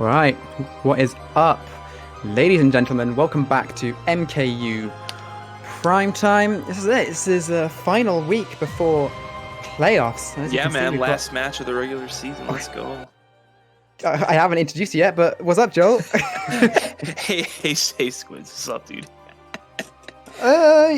Right, what is up, ladies and gentlemen? Welcome back to MKU Prime Time. This is it. This is a final week before playoffs. As you Yeah, can see, man. we've got. Last match of the regular season. Let's go. I haven't introduced you yet, but what's up, Joel? hey, Squidz. What's up, dude? uh,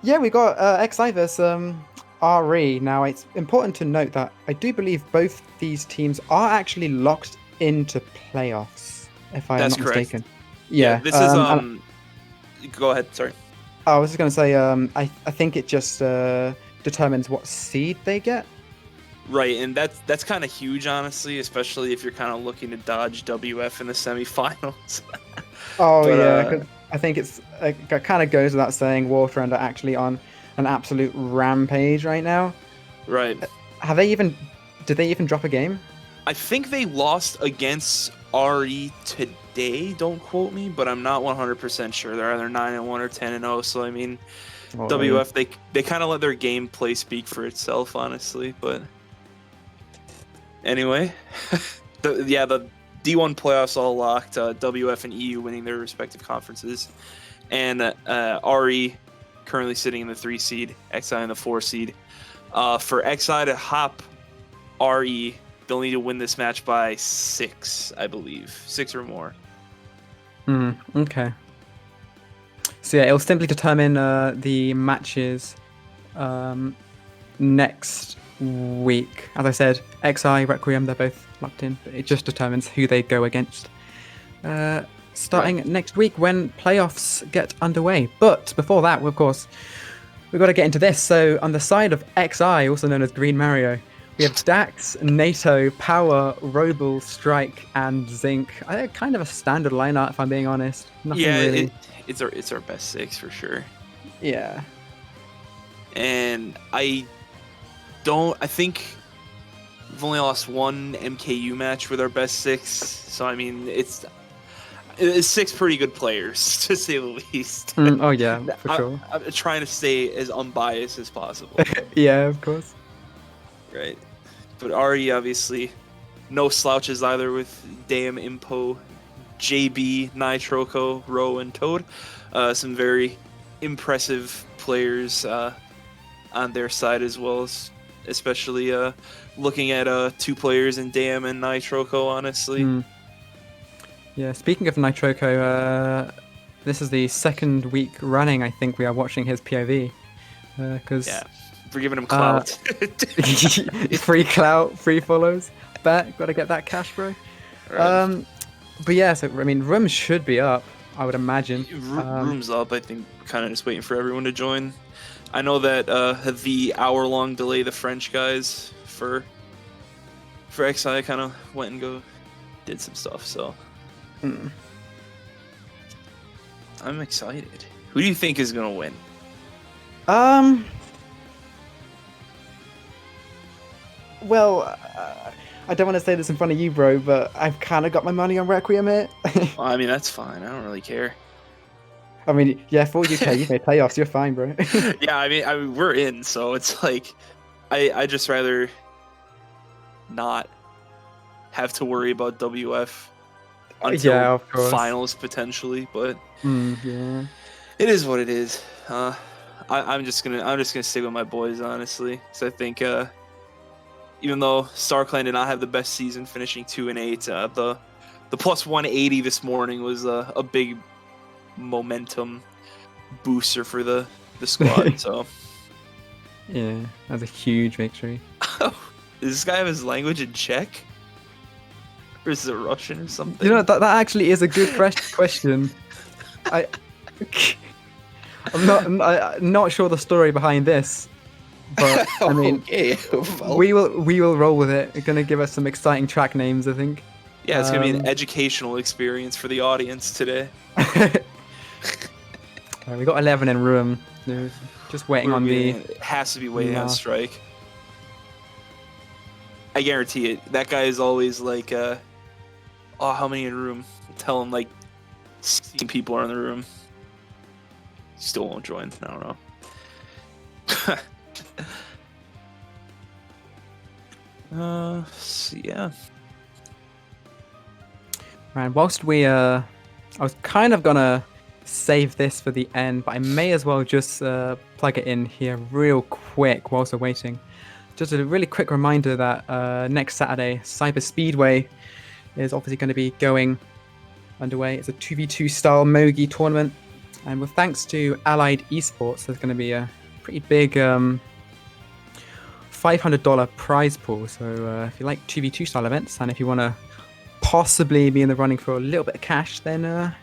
yeah, we got XI versus RE. Now, it's important to note that I do believe both these teams are actually locked into playoffs, if I am That's not correct. mistaken. Yeah, Yeah. this is Go ahead. Sorry. I was just going to say, I think it just determines what seed they get. Right, and that's kind of huge, honestly, especially if you're kind of looking to dodge WF in the semifinals. Oh but yeah, because I think it kind of goes without saying, Warfront are actually on an absolute rampage right now. right. Have they even? Did they even drop a game? I think they lost against RE today. Don't quote me, but I'm not 100% sure. They're either 9-1 or 10-0. So I mean, Oi. WF they kind of let their gameplay speak for itself, honestly. But anyway, the D1 playoffs all locked. WF and EU winning their respective conferences, and RE currently sitting in the 3 seed, XI in the 4 seed. For XI to hop RE, they'll need to win this match by 6, I believe, 6 or more. Okay. So yeah, it'll simply determine the matches next week. As I said, XI, Requiem, they're both locked in, but it just determines who they go against starting next week when playoffs get underway. But before that, of course, we've got to get into this. So on the side of XI, also known as Green Mario, we have Dax, NATO, Power, Roble, Strike, and Zinc. Kind of a standard lineup, if I'm being honest. Nothing really. It's our best 6 for sure. Yeah. And I think we've only lost one MKU match with our best 6. So I mean, it's 6 pretty good players, to say the least. Oh yeah, for sure. I'm trying to stay as unbiased as possible. Yeah, of course. Right. But RE, obviously, no slouches either with Dam, Impo, JB, Nitroco, Ro, and Toad. Some very impressive players on their side as well, especially looking at 2 players in Dam and Nitroco, honestly. Yeah, speaking of Nitroco, this is the second week running, I think, we are watching his POV. Yeah, for giving him clout. Free clout, free follows. Gotta get that cash, bro. Right. But yeah, so I mean, rooms should be up, I would imagine. Room's up, I think, kind of just waiting for everyone to join. I know that the hour-long delay the French guys for XI kind of went and did some stuff, so I'm excited. Who do you think is gonna win? Well, I don't want to say this in front of you, bro, but I've kind of got my money on Requiem here. Well, I mean, that's fine. I don't really care. I mean, yeah, for UK, you made playoffs, you're fine, bro. Yeah, I mean, we're in, so it's like, I just rather not have to worry about WF until Yeah, of course. finals potentially, but Yeah. it is what it is. I'm just gonna stick with my boys, honestly, because I think even though StarClan did not have the best season, finishing 2-8, the plus 180 this morning was a big momentum booster for the squad. So Yeah, that's a huge victory. does this guy have his language in Czech? Or is it Russian or something? You know, that actually is a good question. I'm not sure the story behind this, but I mean, okay. Well, we will roll with it. It's gonna give us some exciting track names, I think. yeah, it's gonna be an educational experience for the audience today. We got 11 in room. Just waiting on the. It has to be waiting on No. Strike. I guarantee it. That guy is always like, oh, how many in room? Tell him like 16 people are in the room. Still won't join. I don't know. So yeah. Man, whilst I was kind of gonna save this for the end, but I may as well just plug it in here real quick whilst we're waiting. Just a really quick reminder that next Saturday, Cyber Speedway is obviously going to be going underway. It's a 2v2 style Mogi tournament, and with thanks to Allied Esports, there's going to be a pretty big $500 prize pool. So if you like 2v2 style events, and if you want to possibly be in the running for a little bit of cash, then the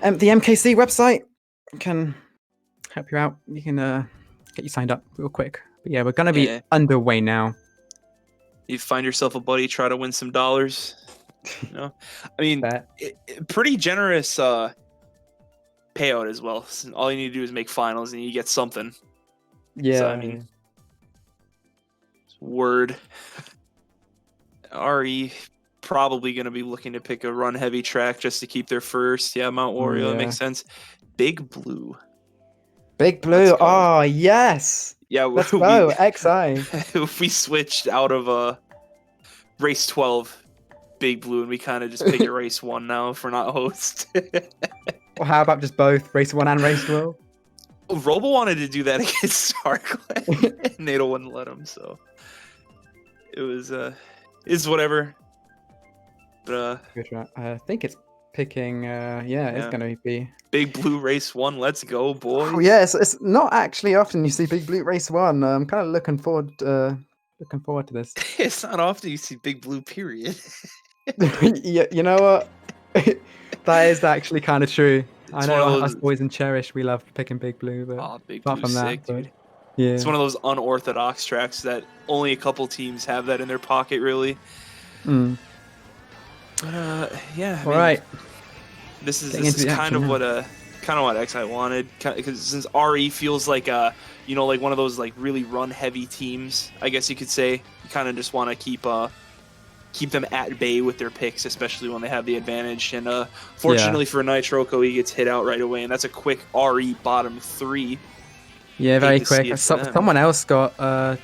MKC website can help you out. You can get you signed up real quick. But yeah, we're going to be underway now. You find yourself a buddy, try to win some dollars. You know, I mean, pretty generous payout as well. All you need to do is make finals, and you get something. Yeah, so, I mean, word. RE probably going to be looking to pick a run heavy track just to keep their first. Yeah, Mount Wario, that makes sense. Big Blue. Big Blue. Oh yes. Yeah, let's go. XI. If we switched out of race 12. Big Blue, and we kind of just pick a race 1 now if we're not host. Well, how about just both race 1 and race 12? Robo wanted to do that against Starkland, and Nato wouldn't let him, so it was it's whatever. But I think it's picking it's gonna be Big Blue race 1. Let's go, boys. Oh yeah, it's not actually often you see Big Blue race 1. I'm kind of looking forward to this. It's not often you see Big Blue, period. Yeah, you know what? That is actually kind of true. I know us boys in Cherish, we love picking Big Blue, but Big apart Blue's from sick, that, dude. Yeah, it's one of those unorthodox tracks that only a couple teams have that in their pocket, really. Mm. Yeah. All right. This is kind of what XI wanted, because since RE feels like like one of those like really run heavy teams, I guess you could say. You kind of just want to keep them at bay with their picks, especially when they have the advantage. And fortunately for Nitroco, he gets hit out right away, and that's a quick RE bottom 3. Yeah, very quick. Someone else got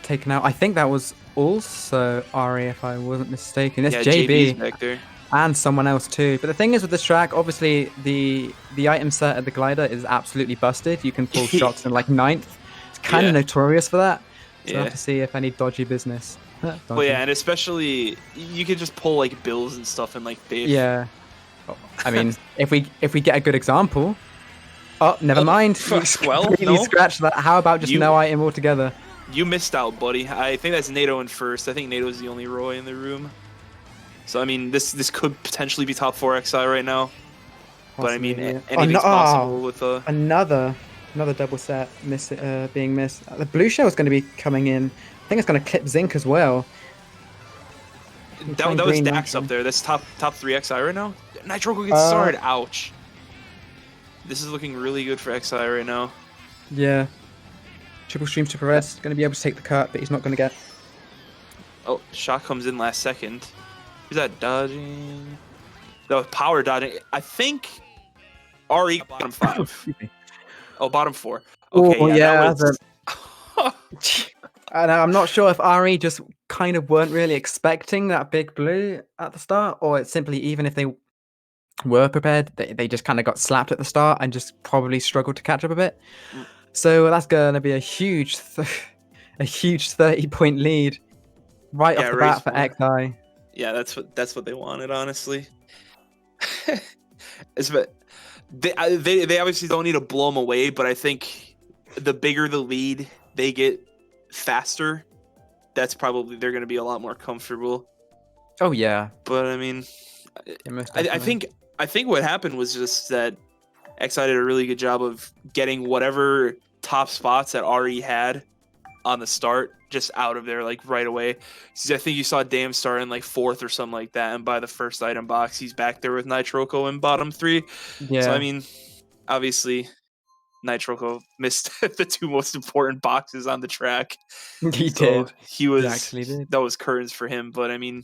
taken out. I think that was also RE, if I wasn't mistaken. It's JB back there. And someone else too. But the thing is with this track, obviously the item set at the glider is absolutely busted. You can pull shots in like 9th. It's kind of notorious for that. So we'll have to see if any dodgy business. Well, yeah, and especially you could just pull like bills and stuff in like bait. Yeah. I mean, if we get a good example. Oh, never mind. Well, no. Scratch that. How about just no item altogether? You missed out, buddy. I think that's Nato in first. I think Nato's the only Roy in the room. So I mean, this could potentially be top 4 XI right now. Possibly, but I mean, anything's possible with another double set being missed. The blue shell is going to be coming in. I think it's going to clip Zinc as well. That was Dax up there. That's top 3 XI right now. Nitroco gets started. Ouch. This is looking really good for XI right now. Yeah. Triple stream to Perez. Going to be able to take the cut, but he's not going to get. Oh, shot comes in last second. Is that dodging? No, power dodging. I think RE bottom 5. Oh, bottom 4. Okay, yeah. And I'm not sure if RE just kind of weren't really expecting that big blue at the start, or it's simply even if they were prepared, they just kind of got slapped at the start and just probably struggled to catch up a bit. So that's going to be a huge 30-point lead right off the bat for XI. Yeah, that's what they wanted, honestly. They obviously don't need to blow them away, but I think the bigger the lead they get faster, that's probably they're going to be a lot more comfortable. Oh yeah, but I mean, I think what happened was just that XI did a really good job of getting whatever top spots that RE had on the start just out of there like right away. I think you saw Dam start in like 4th or something like that, and by the first item box he's back there with Nitroco in bottom 3. Yeah. So I mean, obviously Nitroco missed the 2 most important boxes on the track. He did. He actually did. That was curtains for him. But I mean,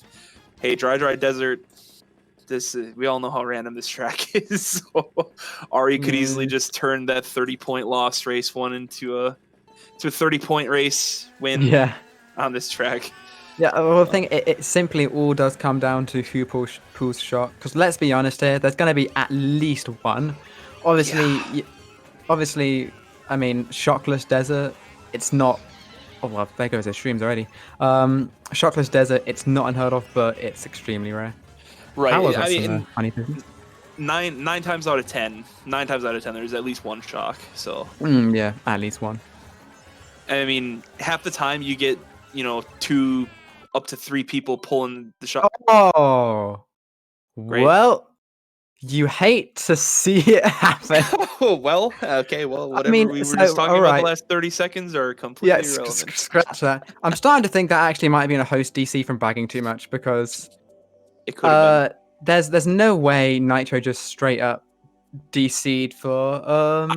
hey, dry desert. This we all know how random this track is. So RE could easily just turn that 30-point loss race 1 into a 30-point race win on this track. Yeah, well, the thing, it simply all does come down to who pulls shot. Because let's be honest here, there's going to be at least one. Yeah. Obviously, obviously, I mean, Shockless Desert, it's not. Oh well, there goes his streams already. Shockless Desert, it's not unheard of, but it's extremely rare. Right. Power's I got mean, some funny business. nine times out of ten, there's at least one shock. So Yeah, at least one. I mean, half the time you get, two up to three people pulling the shot. Oh, Great. well, you hate to see it happen. Oh well, okay. Well, I whatever mean, we were just so talking all about the right. last 30 seconds are Yeah, completely irrelevant. scratch that. I'm starting to think that actually might have been a host DC from bagging too much because It could have been. there's no way Nitro just straight up DC'd for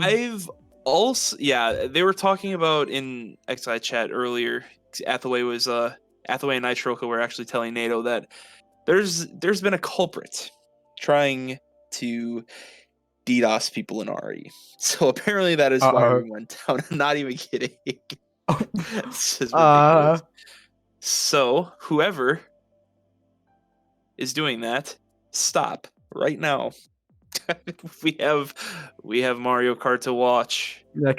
I've also, yeah, they were talking about in XI chat earlier. Athaway and Nitroco were actually telling NATO that there's been a culprit trying to DDoS people in RE. So apparently that is why uh we went down. I'm not even kidding. oh. This is ridiculous. uh So whoever is doing that, stop right now. we have Mario Kart to watch. yeah,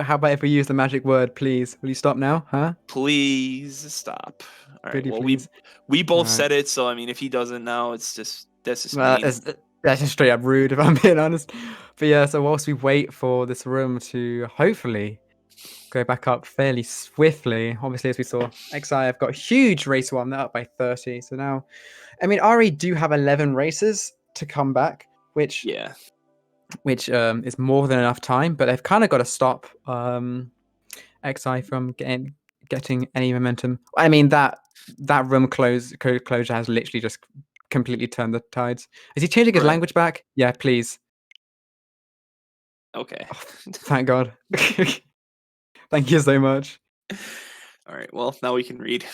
how about if we use the magic word, please? Will you stop now? Huh? Please stop. All right. Pretty Well, please. we All both right. said it, so I mean, if he doesn't now, that's just Well, mean. that's just straight up rude if I'm being honest. But yeah, so whilst we wait for this room to hopefully go back up fairly swiftly, obviously as we saw, XI have got a huge race one, they're up by 30. So now, I mean, RE do have 11 races to come back, which Yeah, is more than enough time, but they've kind of got to stop XI from getting any momentum. I mean that room closure has literally just completely turned the tides. Is he changing his right. language back? Yeah, please. Okay. Oh, thank God. Thank you so much. All right. Well, now we can read.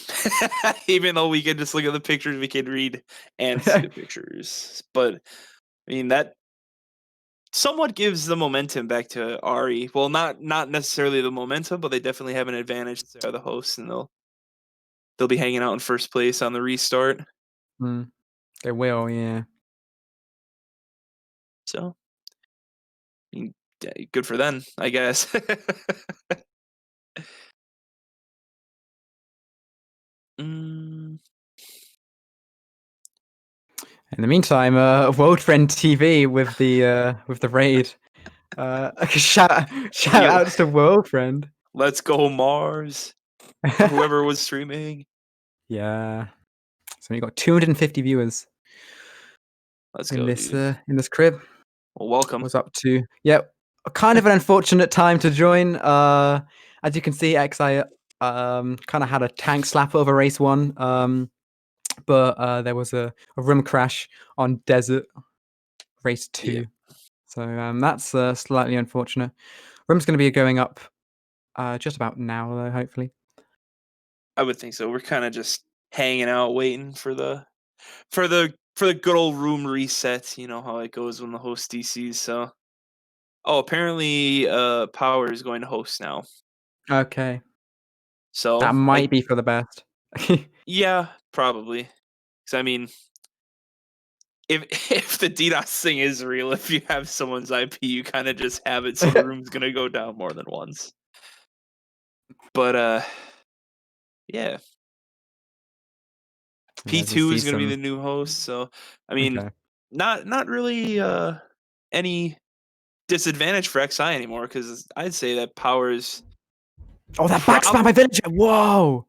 Even though we can just look at the pictures, we can read and see the pictures. But I mean, that somewhat gives the momentum back to Ari. Well, not necessarily the momentum, but they definitely have an advantage. They're the hosts, and they'll be hanging out in first place on the restart. They will, yeah. So, I mean, good for them, I guess. Mm, In the meantime, World Friend TV with the raid. Shout yo, outs to World Friend. let's go Mars for whoever was streaming. Yeah. So we got 250 viewers Let's go, dude. in this crib. Well, welcome. Was up to kind of an unfortunate time to join. As you can see, XI kind of had a tank slap over race one. But there was a room crash on desert race Yeah, two. So that's slightly unfortunate. Room's going to be going up just about now, though, hopefully. I would think so. We're kind of just hanging out, waiting for the good old room reset. You know how it goes when the host DCs. So, oh, apparently, Power is going to host now. Okay. So, That might be for the best. yeah, probably. Because I mean, if if the DDoS thing is real, if you have someone's IP, you kind of just have it, so the room's gonna go down more than once. But yeah, As we P2 see is gonna be some. the new host. So, I mean, Okay. not really any disadvantage for XI anymore, because I'd say that Power's Oh, that backspam prob by Villager! Whoa!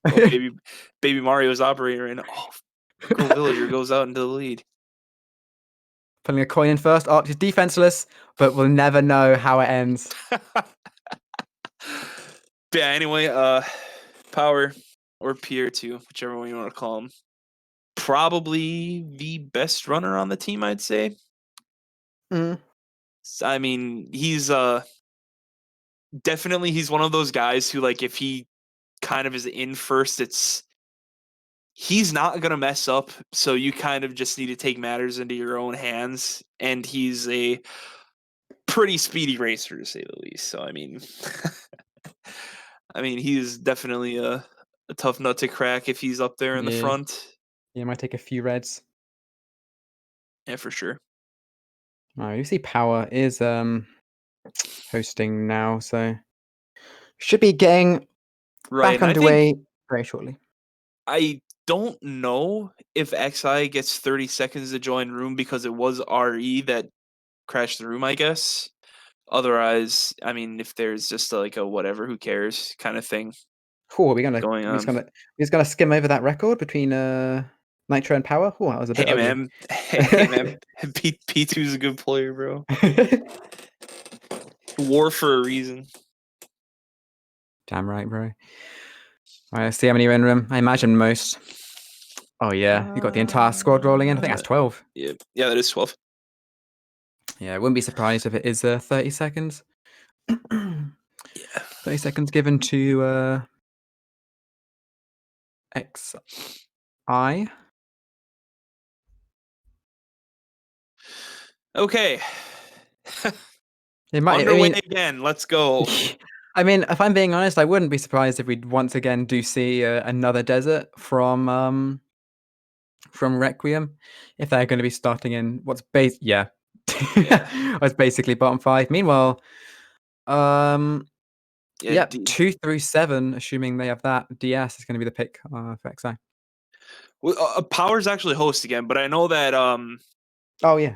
well, baby Mario's operator, and oh, Go Villager goes out into the lead. Putting a coin in first. Arch is defenseless, but we'll never know how it ends. Yeah, anyway, Power or Pier2, whichever one you want to call him, probably the best runner on the team, I'd say. Mm. I mean, he's definitely he's one of those guys who, like, if he kind of is in first, he's not gonna mess up, so you kind of just need to take matters into your own hands, and he's a pretty speedy racer, to say the least. So I mean, I mean, he's definitely a tough nut to crack if he's up there in the Yeah. front. Yeah, might take a few reds. Yeah, for sure. Oh, you see Power is hosting now, so should be getting Right, back and I think underway very shortly. I don't know if XI gets 30 seconds to join room because it was RE that crashed the room, I guess. Otherwise, I mean, if there's just like a whatever, who cares kind of thing Cool. We're gonna going we're just on. gonna we're just gonna skim over that record between Nitro and Power. Oh, that was a bit Hey ugly. man, hey man, P2's a good player, bro. War for a reason. Damn right, bro. All right, let's see how many are in room. I imagine most. Oh yeah, you got the entire squad rolling in. I think that's 12. Yeah, that is 12. Yeah, I wouldn't be surprised if it is 30 seconds. Yeah. 30 seconds given to XI. Okay. It might. I Underway mean, again. Let's go. I mean, if I'm being honest, I wouldn't be surprised if we once again do see another desert from Requiem, if they're going to be starting in what's base. Yeah, Yeah. what's basically bottom five. Meanwhile, Yeah. yep, 2 through 7, assuming they have that. DS is going to be the pick for XI. Power's actually host again, but I know that Oh yeah,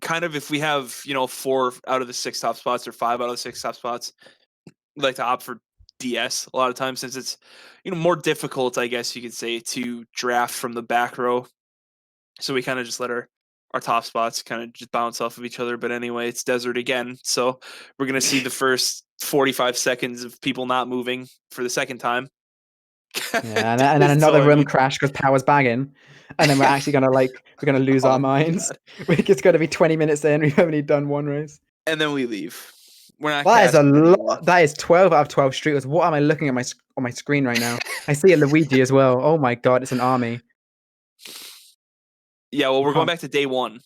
kind of if we have 4 out of the 6 top spots or 5 out of the 6 top spots, we like to opt for DS a lot of times since it's more difficult, I guess you could say, to draft from the back row. So we kind of just let our top spots kind of just bounce off of each other. But anyway, it's desert again, so we're gonna see the first 45 seconds of people not moving for the second time. yeah, and then So another I room mean, crash because power's bagging, and then we're actually we're gonna lose our oh minds. god, It's gonna be 20 minutes in. We've only done one race. and then we leave. We're not That is a casting anyone. lot. That is 12 out of 12 streeters. What am I looking at on my screen right now? I see a Luigi as well. Oh my god, it's an army. Yeah, well, You we're going can't. back to day one.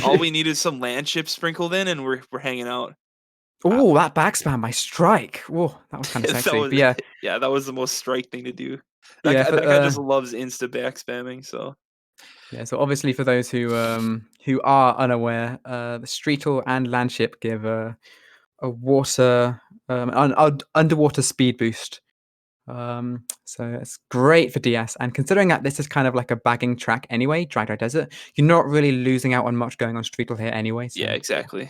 All we need is some land chips sprinkled in, and we're hanging out. Oh, that backspam by Strike. Oh, that was kind of That sexy. was But yeah, that was the most strike thing to do. That yeah, guy, that guy just loves insta back spamming. So yeah. So obviously, for those who are unaware, the Streetle and Landship give a water underwater speed boost. So it's great for DS. And considering that this is kind of like a bagging track anyway, Dry Desert, you're not really losing out on much going on Streetle here anyway. So yeah, exactly.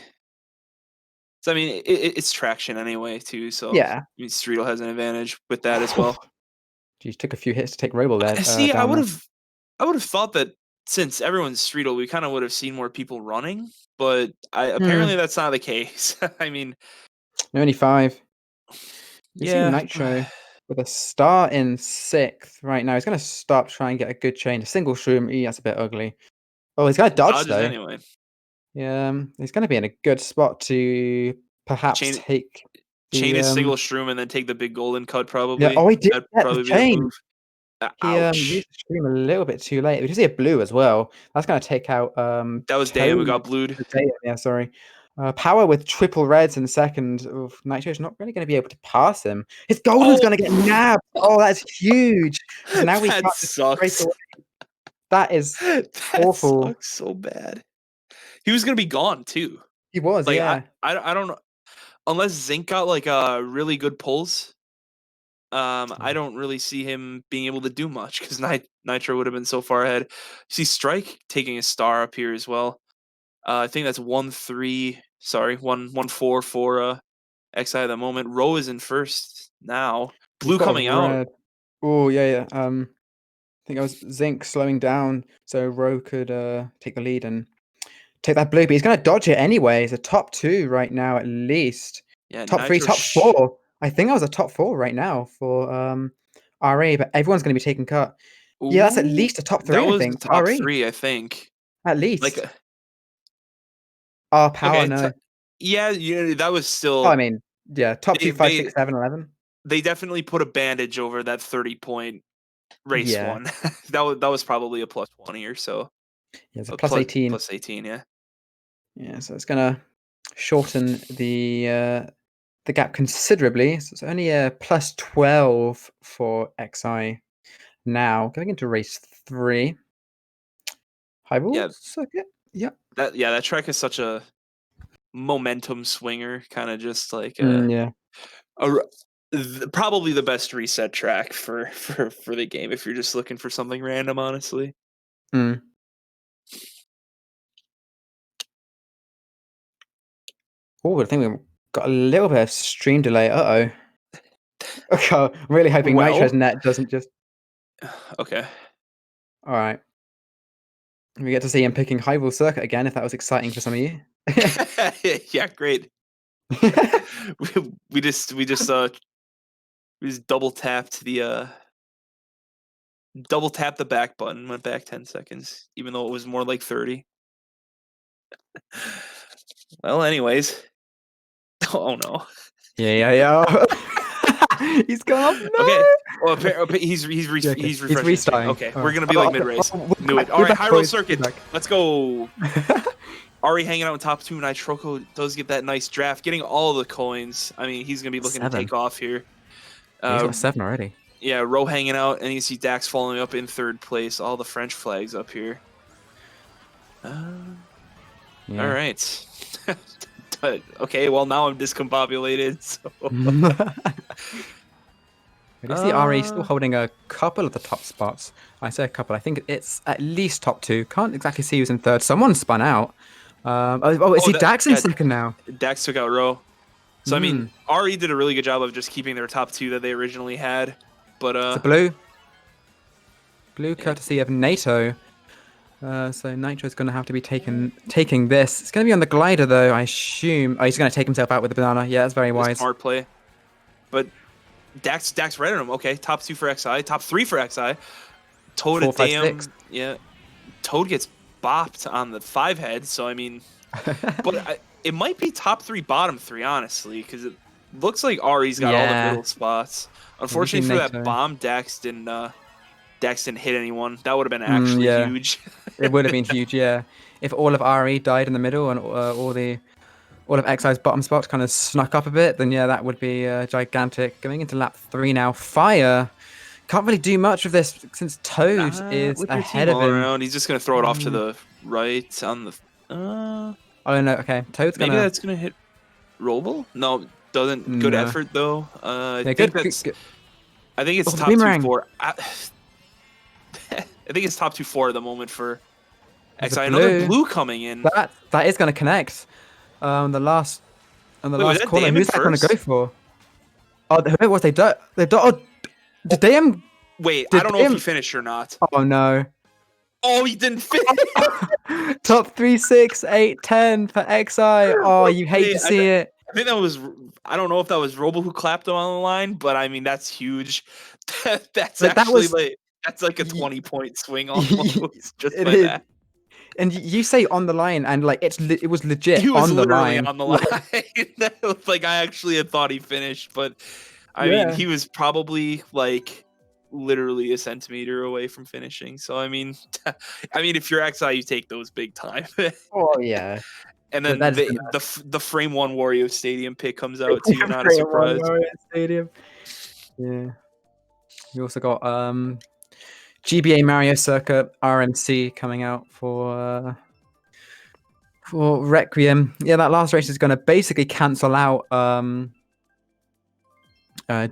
So I mean, it's traction anyway too. So I yeah. mean, Streetle has an advantage with that as well. Geez, took a few hits to take Roble there See, down there. I would have thought that since everyone's Streetle, we kind of would have seen more people running, but Hmm. apparently that's not the case. I mean, Only 5. You see yeah, Nitro with a star in 6th right now. He's going to stop, try and get a good chain. A single shroom. That's a bit ugly. Oh, he's going to dodge dodges though. anyway. Yeah, he's going to be in a good spot to perhaps Chain take chain the his single shroom and then take the big golden cut. Yeah. Probably Oh, he did that'd get the probably be the chain. move. He Ouch. used the stream a little bit too late. We can see a blue as well. That's going to take out That was damn. We Toad. got blued. Yeah, sorry. Power with triple reds in second. Oof, Nitro's not really going to be able to pass him. His golden's Oh, going to get nabbed. Oh, that's huge. Because now we that can't just break sucks. away. That is That awful. sucks so bad. He was gonna be gone too. He was, Like yeah. I don't know unless Zinc got like a really good pulls. I don't really see him being able to do much because Nitro would have been so far ahead. See Strike taking a star up here as well. I think that's 1-3. Sorry, 1-4 for XI at the moment. Row is in first now. He's Blue got a coming out. red. Oh, yeah, yeah. I think it was Zinc slowing down so Ro could take the lead and take that blue. But he's going to dodge it anyway. He's a top 2 right now, at least. Yeah, Top 3, Nitro. top 4. I think I was a top 4 right now for RE, but everyone's going to be taking cut. Yeah, that's at Ooh, least a top that 3, I was the think, top for RE. 3, I think. At Like, least. Our power, okay, no. yeah, that was Oh, I still mean, yeah, top they 2, 5, they 6, 7, 11. they definitely put a bandage over that 30-point race Yeah. one. That was probably a plus 20 or so. Yeah, it's a A plus 18. plus 18, yeah. Yeah, so it's going to shorten the the gap considerably. So it's only a plus 12 for XI now. Going into race 3. Highball Yeah. circuit? Yep. That track is such a momentum swinger, kind of just like Yeah. probably the best reset track for the game if you're just looking for something random, honestly. Mm. Oh, I think we've got a little bit of stream delay. Uh-oh. Okay, I'm really hoping Well, Nitro's net doesn't just... okay. All right. We get to see him picking Highball circuit again, if that was exciting for some of you. Yeah, great. we just double tapped the back button, went back 10 seconds, even though it was more like 30. Well, anyways. Oh no. Yeah. He's gone off. No. Okay. Well, he's refreshing. restarting. Okay, Oh. we're gonna be like mid race. Knew it. All right, high roll circuit. Let's go. Ari hanging out in top 2. Nitroco does get that nice draft, getting all the coins. I mean, he's gonna be looking to take off here. He's got 7 already. Yeah, Rowe hanging out, and you see Dax following up in 3rd place. All the French flags up here. All right. Okay, well now I'm discombobulated. So. I can see RE still holding a couple of the top spots. I say a couple. I think it's at least top 2. Can't exactly see who's in 3rd. Someone spun out. Is he Dax in 2nd now? Dax took out Rowe. So I mean, RE did a really good job of just keeping their top 2 that they originally had. But it's a blue courtesy of NATO. So Nitro's going to have to be taking this. It's going to be on the glider, though, I assume. Oh, he's going to take himself out with the banana. Yeah, that's very wise. Smart play. But Dax read him. Okay, top 2 for XI. Top 3 for XI. Toad 4, 5, 6. Yeah. Toad gets bopped on the 5 head, so I mean... but it might be top 3, bottom 3, honestly, because it looks like Ari's got all the middle spots. Unfortunately for that bomb, Dax didn't hit anyone. That would have been actually huge. It would have been huge, yeah. If all of RE died in the middle and all of XI's bottom spots kind of snuck up a bit, then yeah, that would be gigantic. Going into lap 3 now. Fire can't really do much of this since Toad is ahead of him. Around. He's just going to throw it off to the right on the... I don't know. Okay, Toad's maybe that's going to hit Roble? No, doesn't. Good effort, though. I think it's top 2-4. I think it's top 2-4 at the moment for XI. Another blue coming in. That is going to connect. The last corner. Who's that going to go for? Oh, who was they? Did DM? Wait, I don't know if he finished or not. Oh no. Oh, he didn't finish. Top 3, 6, 8, 10 for XI. Oh, you hate to see it. I think that was. I don't know if that was Robo who clapped him on the line, but I mean that's huge. That's like a 20-point swing almost. Just by that. And you say on the line, and like it was legit. He was on the literally line. on the line. Like I actually had thought he finished, but I mean he was probably like literally a centimeter away from finishing. So I mean, if you're XI, you take those big time. Oh yeah. And then the Frame 1 Wario Stadium pick comes out too. Not a surprise. Wario Stadium. Yeah. We also got GBA Mario Circuit RMC coming out for Requiem. Yeah, that last race is going to basically cancel out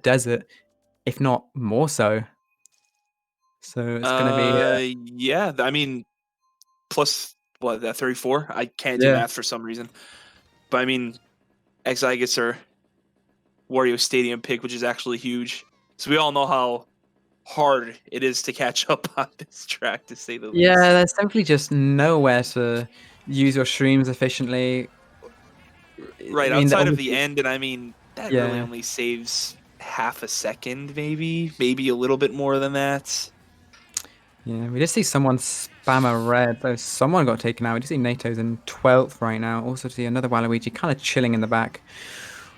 Desert, if not more so. So it's going to be yeah. I mean, plus what, that 34? I can't do math for some reason. But I mean, XI gets her Wario Stadium pick, which is actually huge. So we all know how hard it is to catch up on this track, to say the least. Yeah, there's simply just nowhere to use your streams efficiently. Right, outside of the end, and I mean, that really only saves half a second, maybe a little bit more than that. Yeah, we just see someone spam a red, though someone got taken out. We just see NATO's in 12th right now. Also see another Waluigi kind of chilling in the back.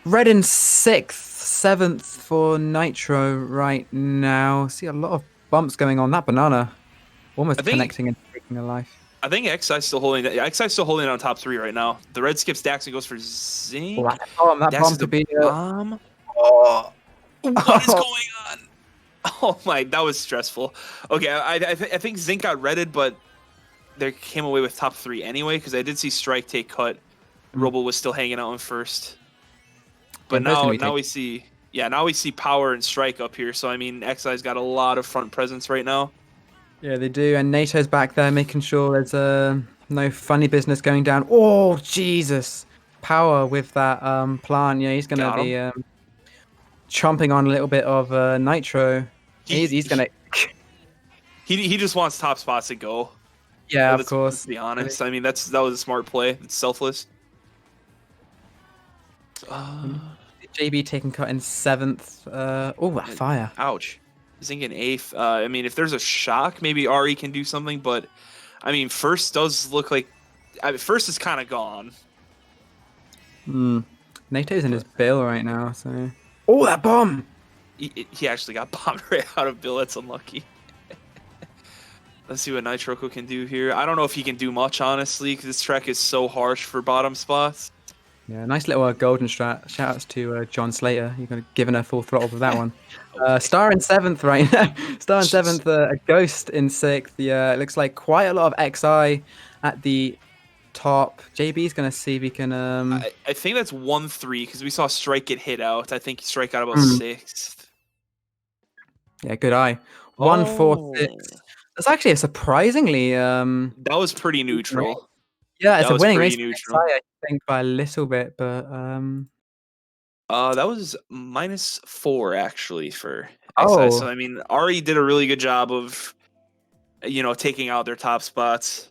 Red in 6th, 7th for Nitro right now. See a lot of bumps going on. That banana almost connecting and taking a life. I think XI's still holding that. XI's still holding it on top 3 right now. The red skips Dax and goes for Zinc. Oh, that Dax bomb is the could be. bomb. Oh. What is going on? Oh my, that was stressful. Okay, I think Zinc got redded, but they came away with top 3 anyway, because I did see Strike take cut. Robo was still hanging out in first. But now we see Power and Strike up here. So I mean, XI's got a lot of front presence right now. Yeah, they do, and NATO's back there making sure there's no funny business going down. Oh Jesus! Power with that plant. Yeah, he's gonna be chomping on a little bit of nitro. He's gonna. He just wants top spots to go. Yeah, of course. Let's be honest. I mean, that was a smart play. It's selfless. JB taking cut in 7th. Oh, that fire! Ouch. Zinc in 8th. I mean, if there's a shock, maybe Ari can do something. But I mean, first does look like first is kind of gone. NATO's in his bill right now, so. Oh, that bomb! He actually got bombed right out of Bill. That's unlucky. Let's see what Nitroco can do here. I don't know if he can do much, honestly, because this track is so harsh for bottom spots. Yeah, nice little golden strat. Shoutouts to John Slater. You're going to giving her full throttle with that one. Star in 7th right now. Star in 7th, a Ghost in 6th. Yeah, it looks like quite a lot of XI at the top. JB's going to see if he can... I think that's 1-3, because we saw Strike get hit out. I think Strike got about 6th. Yeah, good eye. 1-4-6. That's actually a surprisingly... that was pretty neutral. Yeah, it's a winning race. Neutral. I think by a little bit, but... that was -4, actually, for XI. So, I mean, Ari did a really good job of, taking out their top spots.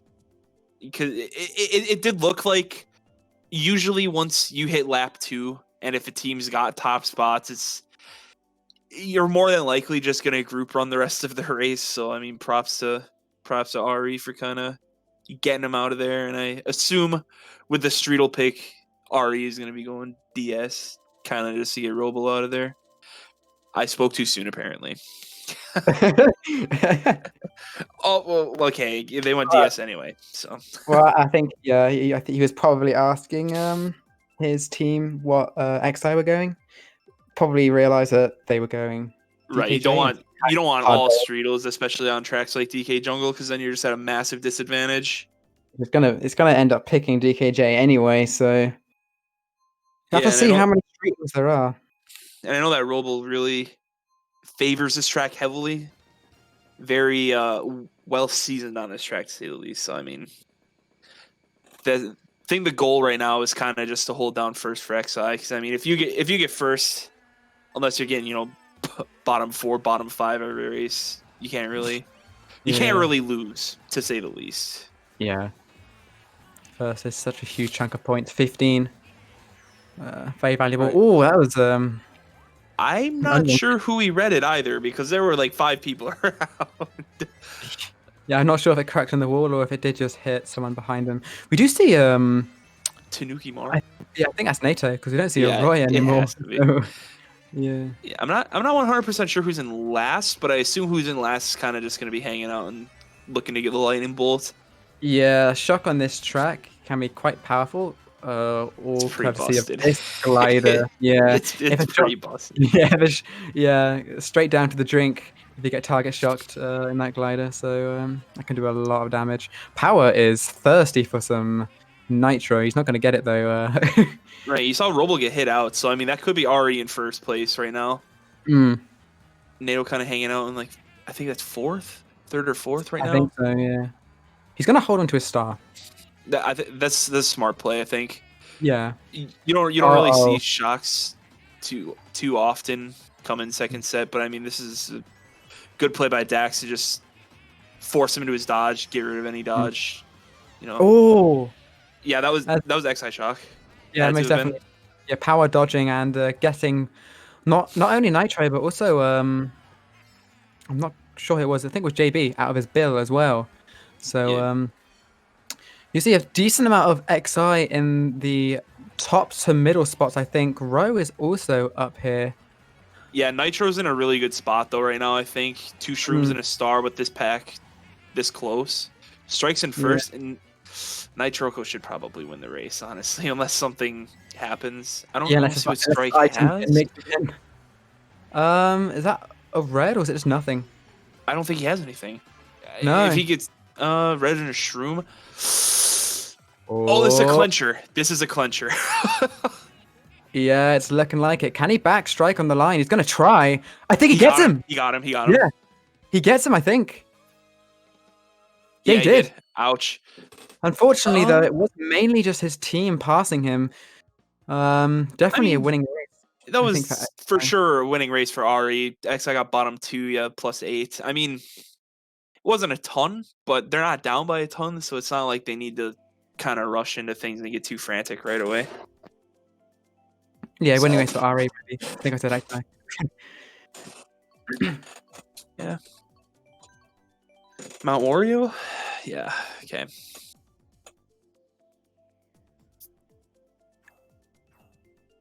Because it did look like usually once you hit lap 2, and if a team's got top spots, you're more than likely just going to group run the rest of the race. So, I mean, props to Ari for kind of getting him out of there. And I assume with the Streetle pick, Ari is going to be going DS, kind of just to get Robo out of there. I spoke too soon, apparently. Oh, well, okay. They went DS anyway, so. Well, I think, yeah, I think he was probably asking his team what XI were going. Probably realized that they were going. Right, you don't want all Streetles, especially on tracks like DK Jungle, because then you're just at a massive disadvantage. It's gonna end up picking DKJ anyway, so you have to see how many Streetles there are. And I know that Robo really favors this track heavily. Very well seasoned on this track, to say the least. So I mean, the goal right now is kind of just to hold down first for XI. Because I mean, if you get first, unless you're getting bottom 4, bottom 5 every race, you can't really lose, to say the least. Yeah. First is such a huge chunk of points. 15. Very valuable. Right. Oh, that was I'm not sure who he read it either, because there were like 5 people around. Yeah, I'm not sure if it cracked on the wall or if it did just hit someone behind him. We do see Tanuki Mara. I think that's NATO, because we don't see a Roy anymore. Yeah. I'm not 100% sure who's in last, but I assume who's in last is kind of just going to be hanging out and looking to get the lightning bolt. Yeah, shock on this track can be quite powerful. All courtesy of this glider. Yeah, it's pretty busted. Yeah, straight down to the drink if you get target shocked in that glider. So that can do a lot of damage. Power is thirsty for some nitro. He's not going to get it though. Right, you saw Robo get hit out, so I mean that could be Ari in first place right now. NATO kind of hanging out in I think that's 4th, 3rd or 4th right now. I think so. Yeah, he's going to hold on to his star. That's a smart play, I think. Yeah. You don't really see shocks too often come in second set, but I mean this is a good play by Dax to just force him into his dodge, get rid of any dodge. Oh. Yeah, that was XI shock. Yeah, most definitely. Yeah, power dodging and getting not only nitro but also I'm not sure who it was. I think it was JB out of his bill as well. So you see a decent amount of XI in the top to middle spots. I think Row is also up here. Yeah, Nitro's in a really good spot though right now. I think 2 shrooms and a star with this pack this close. Strike's in first, and Nitroco should probably win the race, honestly, unless something happens. I don't Yeah, know unless what it's Strike item has. makes it in. Is that a red or is it just nothing? I don't think he has anything. No. If he gets red and a shroom. Oh, this is a clincher. This is a clincher. Yeah, it's looking like it. Can he back strike on the line? He's gonna try. I think he gets him. He got him. Yeah, he gets him. I think. Yeah, he did. Ouch. Unfortunately, though, it was mainly just his team passing him. Definitely a winning race. That was for sure a winning race for Ari. XI got bottom 2, yeah, +8. I mean, it wasn't a ton, but they're not down by a ton, so it's not like they need to kind of rush into things and get too frantic right away. Yeah, winning race for Ari. I think I said XI. Yeah. Mount Wario? Yeah, okay.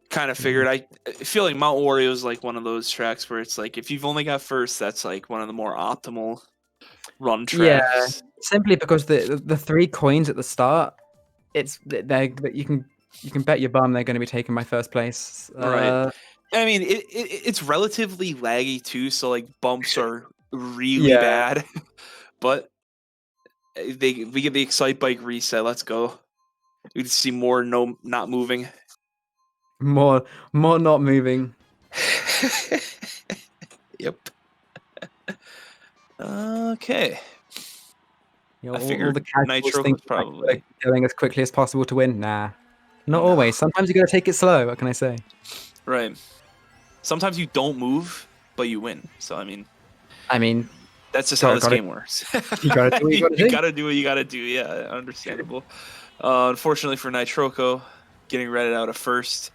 Kind of figured. I feel like Mount Wario is like one of those tracks where it's like if you've only got first, that's like one of the more optimal run tracks. Yeah, simply because the 3 coins at the start, you can bet your bum they're going to be taken by first place. Right. I mean, it's relatively laggy too, so like bumps are really bad. But we get the Excite Bike reset. Let's go. We can see more not moving. More not moving. Yep. Okay. You know, I figured the Nitro was probably going as quickly as possible to win. Nah, not always. Sometimes you gotta take it slow. What can I say? Right. Sometimes you don't move, but you win. So I mean, that's just how this game works. You gotta do what you gotta do. You gotta do what you gotta do. Yeah, understandable. Unfortunately for Nitroco, getting redded out at first,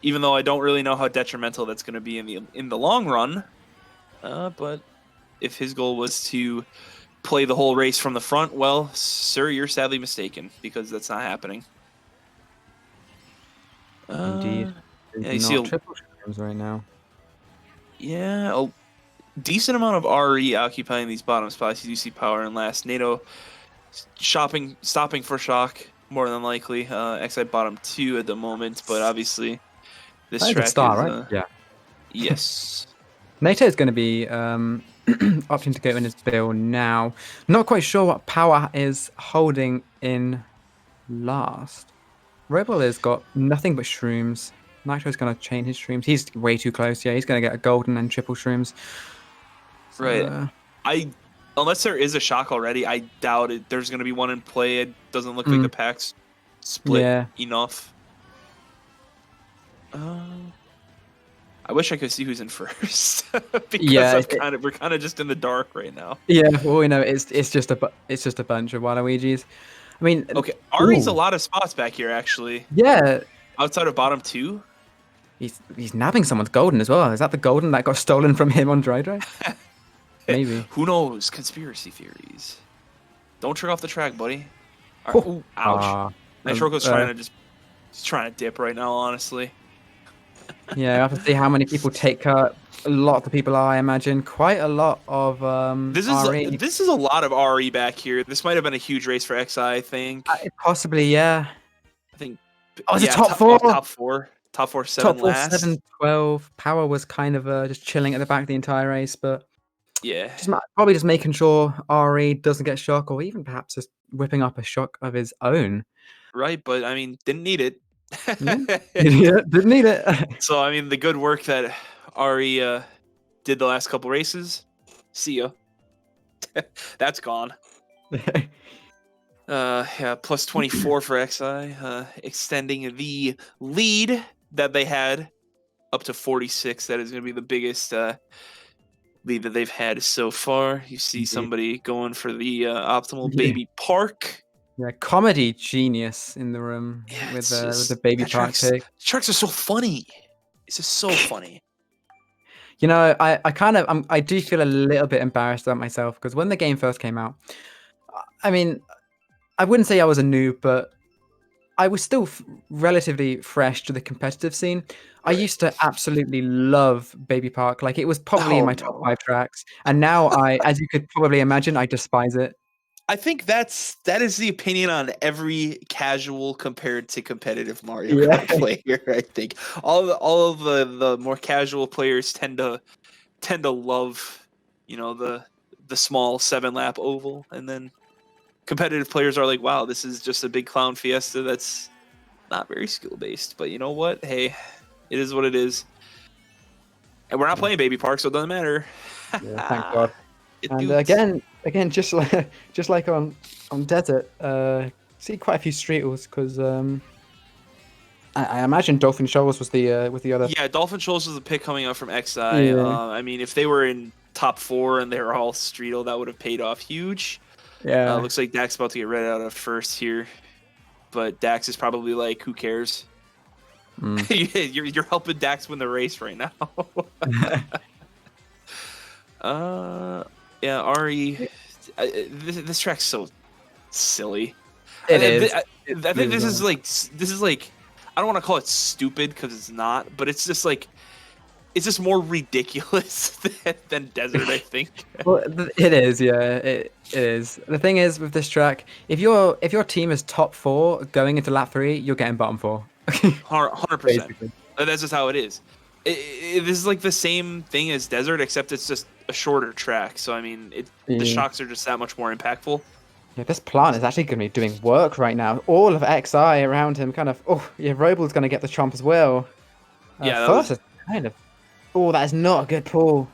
even though I don't really know how detrimental that's going to be in the long run. But if his goal was to play the whole race from the front, well, sir, you're sadly mistaken because that's not happening. Indeed. Yeah, you see triple shrooms right now. Yeah, a decent amount of RE occupying these bottom spots. You do see power in last. NATO stopping for shock, more than likely. XI bottom 2 at the moment, but obviously this track is... right? Yeah. Yes. NATO is going to be opting to go in his bill now. Not quite sure what power is holding in last. Rebel has got nothing but shrooms. Nitro's going to chain his shrooms. He's way too close. Yeah, he's going to get a golden and triple shrooms. So, right. Unless there is a shock already, I doubt it. There's going to be one in play. It doesn't look like the pack's split enough. I wish I could see who's in first because we're kind of just in the dark right now. Yeah, well, we know it's just a bunch of Waluigi's. I mean, okay, Ari's a lot of spots back here actually. Yeah, outside of bottom 2. He's nabbing someone's golden as well. Is that the golden that got stolen from him on Dry Dry? Maybe. Who knows? Conspiracy theories. Don't trick off the track, buddy. Right. Ooh, ouch. Nitroco's trying to dip right now, honestly. Yeah, I have to see how many people take cut. A lot of the people are, I imagine. Quite a lot of This is a lot of RE back here. This might have been a huge race for XI, I think. Possibly, yeah. I think. Oh, it's a top 4? Top 4. Top 4, 7 last. Top 4, 7, 12. Power was kind of just chilling at the back the entire race, but yeah, probably just making sure RE doesn't get shock, or even perhaps just whipping up a shock of his own. Right, but I mean, didn't need it. Yeah, didn't need it. So I mean, the good work that Ari did the last couple races. See ya. That's gone. Yeah, plus 24 for XI, extending the lead that they had up to 46. That is going to be the biggest lead that they've had so far. You see somebody going for the optimal baby park. Yeah, comedy genius in the room with the baby park pick. Tracks are so funny. It's just so funny. You know, I do feel a little bit embarrassed about myself because when the game first came out, I mean, I wouldn't say I was a noob, but I was still relatively fresh to the competitive scene. Right. I used to absolutely love Baby Park. Like, it was probably in my top 5 tracks. And now as you could probably imagine, I despise it. I think that is the opinion on every casual compared to competitive Mario Yeah. Kart player. I think all of the more casual players tend to love, the small 7-lap oval, and then competitive players are like, wow, this is just a big clown fiesta that's not very skill based. But you know what? Hey, it is what it is, and we're not playing Baby Park, so it doesn't matter. Yeah, thank God. It And dudes. again, just like on desert, see quite a few streetles because I imagine Dolphin Shoals was the other. Yeah, Dolphin Shoals was the pick coming up from XI. Yeah, I mean, if they were in top 4 and they were all Streetle, that would have paid off huge. yeah. Looks like Dax about to get read out of first here, but Dax is probably like, who cares? Mm. You're helping Dax win the race right now. Yeah, Ari, this track's so silly. It is. I think this is like I don't want to call it stupid because it's not, but it's just like it's just more ridiculous than Desert, I think. Well, it is. Yeah, it is. The thing is with this track, if your team is top 4 going into lap 3, you're getting bottom 4. 100%. Basically. That's just how it is. This is like the same thing as Desert, except it's just a shorter track. So I mean, the shocks are just that much more impactful. Yeah, this plant is actually going to be doing work right now. All of XI around him, kind of. Oh, yeah, Robal's going to get the chomp as well. Yeah, first is kind of. Oh, that is not a good pull.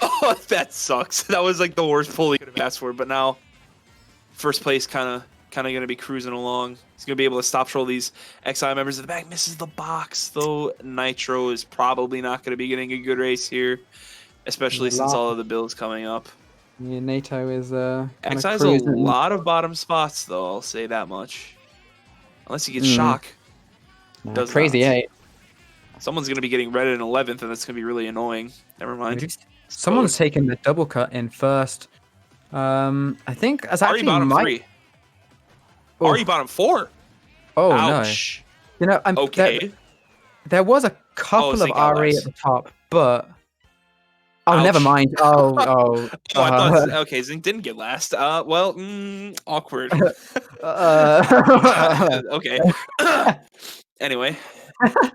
Oh, that sucks. That was like the worst pull he could have asked for. But now, first place kind of going to be cruising along. He's going to be able to stop troll these XI members at the back. Misses the box, though. Nitro is probably not going to be getting a good race here, especially since all of the builds coming up. Yeah, NATO is XI has a lot of bottom spots, though. I'll say that much. Unless he gets shock. No, crazy 8. Someone's going to be getting red in 11th, and that's going to be really annoying. Never mind. Someone's taking the double cut in first. I think as actually bottom 3. Ari bottom 4. Oh, ouch. No. You know, okay. There was a couple of Ari at the top, but ouch. Never mind. I thought okay, Zink didn't get last. Well, awkward. Okay. Anyway.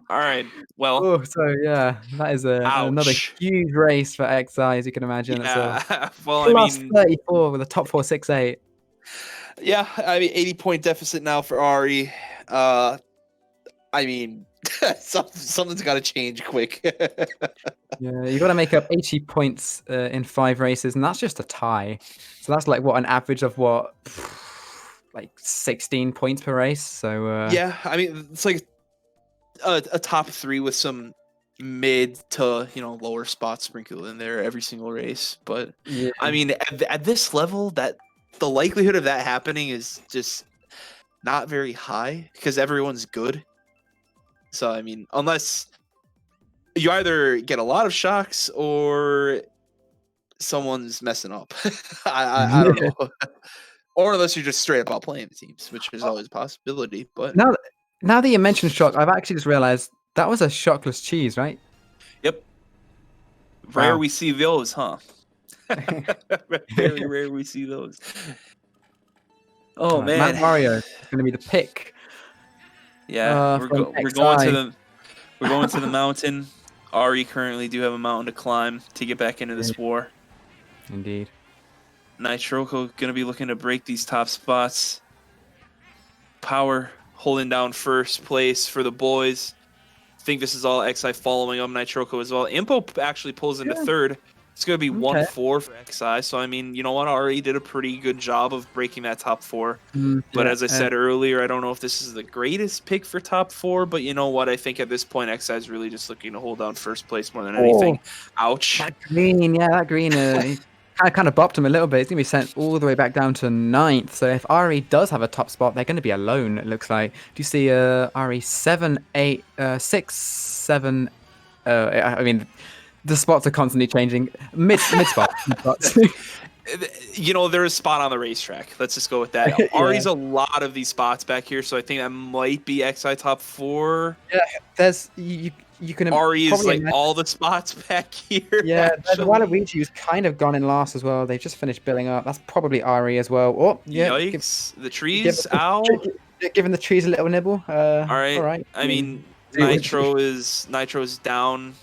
All right. Well. Oh, so yeah, that is another huge race for XI, as you can imagine. Yeah. It's well, plus 34 with a top 4 6-8. Yeah, I mean 80-point deficit now for Ari. I mean, something's got to change quick. Yeah, you got to make up 80 points in 5 races, and that's just a tie. So that's like an average of like 16 points per race. So yeah, I mean it's like a top 3 with some mid to lower spots sprinkled in there every single race. But yeah. I mean at this level, that the likelihood of that happening is just not very high because everyone's good. So I mean, unless you either get a lot of shocks or someone's messing up. I don't know. Or unless you're just straight up out playing the teams, which is always a possibility. But now that you mentioned shock, I've actually just realized that was a shockless cheese, right? Yep. Rare we see those, huh? Very rare we see those. Oh man, Mount Mario is going to be the pick. Yeah, we're going to the mountain. Ari currently do have a mountain to climb to get back into this war. Indeed. Nitroco going to be looking to break these top spots. Power holding down first place for the boys. I think this is all XI following up Nitroco as well. Impo actually pulls into third. It's going to be 1-4 for XI. So, I mean, you know what? Ari did a pretty good job of breaking that top 4. But as I said earlier, I don't know if this is the greatest pick for top 4. But you know what? I think at this point, XI is really just looking to hold down first place more than anything. Ouch. That green, kind of bopped him a little bit. It's going to be sent all the way back down to 9th. So if Ari does have a top spot, they're going to be alone, it looks like. Do you see Ari 7, 8, 6, 7... I mean... The spots are constantly changing. Mid spots. There's a spot on the racetrack. Let's just go with that. Ari's a lot of these spots back here, so I think that might be XI top 4. Yeah, there's you you can Ari is probably like imagine. all the spots back here. Yeah, the actually. Waluigi's kind of gone in last as well. They just finished building up. That's probably Ari as well. Oh, yeah. Yikes! The Give trees. Ow! giving the trees a little nibble. All All right. right. I mean, Do what you- Nitro's down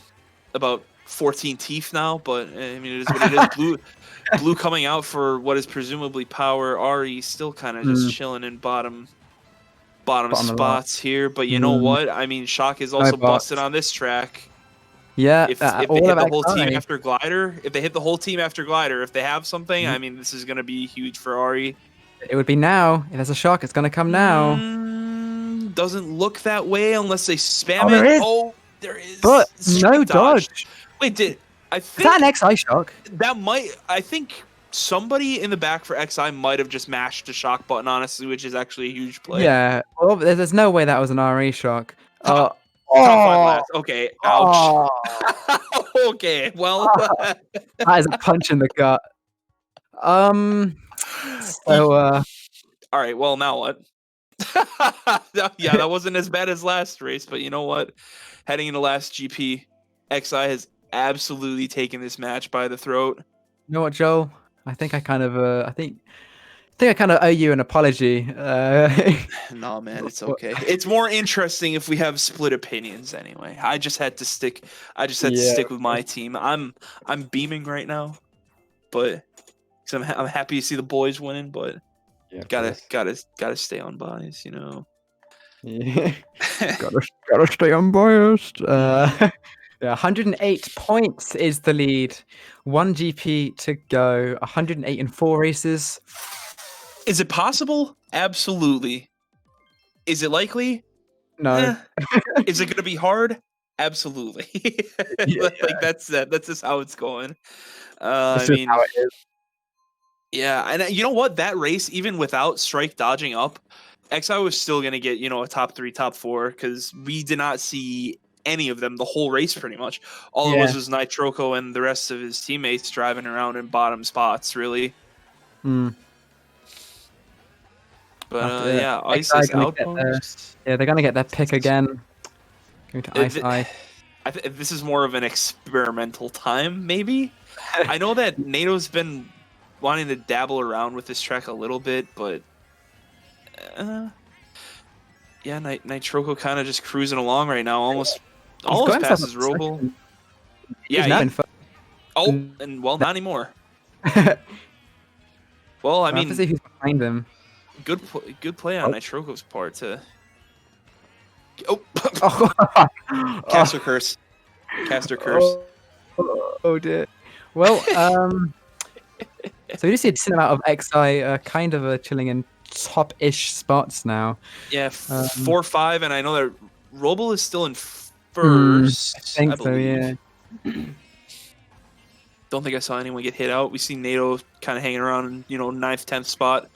about 14 teeth now, but I mean, it is what it is. Blue coming out for what is presumably power. Ari still kind of just chilling in bottom Bottom of the spots here. But you know what? I mean, Shock is also busted on this track. Yeah, If they all hit of the whole team XI. after glider, if they have something, I mean, this is gonna be huge for Ari. It would be now. If there's a shock, it's gonna come now. Doesn't look that way unless they spam Oh, there it. is. Oh, there is. But Straight no dodge. Wait, I Is think that an XI shock? I think somebody in the back for XI might have just mashed the shock button, honestly, which is actually a huge play. Yeah. Well, there's no way that was an RE shock. Top 5 last. Okay. Ouch. Okay. Well. That is a punch in the gut. So All right. Well, now what? Yeah, that wasn't as bad as last race, but you know what? Heading into last GP, XI has absolutely taken this match by the throat. you know what, Joel? I think I kind of owe you an apology. No, man, it's okay. It's more interesting if we have split opinions anyway. I just had to stick with my team. I'm beaming right now, but I'm happy to see the boys winning, but gotta stay unbiased, you know. Yeah. gotta stay unbiased. Yeah, 108 points is the lead. 1 GP to go. 108 in 4 races. Is it possible? Absolutely. Is it likely? No. Is it going to be hard? Absolutely. Like that's just how it's going. I mean, how it is. Yeah, and you know what? That race, even without Strike dodging up, XI was still going to get, a top 3, top 4, because we did not see any of them the whole race pretty much. All it was Nitroco and the rest of his teammates driving around in bottom spots, really. Hmm. But yeah, Ice XI is gonna outpost. they're going to get their pick again. Going to Ice Eye. This is more of an experimental time, maybe. I know that NATO's been wanting to dabble around with this track a little bit, but yeah, Nitroco kind of just cruising along right now, almost passes Roble. Yeah, not anymore. Well, I mean, to see who's behind him. good play on Nitroco's part to. Caster curse. Oh dear. Well, so we just see a decent amount of XI kind of chilling in top-ish spots now. Yeah, 4-5, and I know that Roble is still in first. I think so, yeah. Don't think I saw anyone get hit out. We see NATO kind of hanging around in, 9th, 10th spot.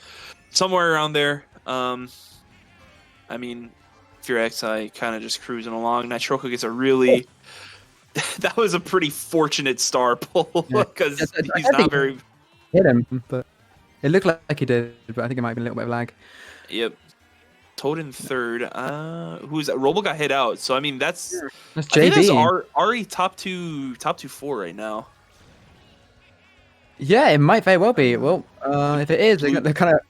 Somewhere around there. I mean, if you're XI, kind of just cruising along. Nitroco gets a really... that was a pretty fortunate star pull, because he's not very... Hit him, but it looked like he did, but I think it might have been a little bit of lag. Yep. Toad in 3rd. Who's that? Roble got hit out, so I mean that's JB. I think that's Ari top two 4 right now. Yeah, it might very well be. Well, if it is, they're kind of.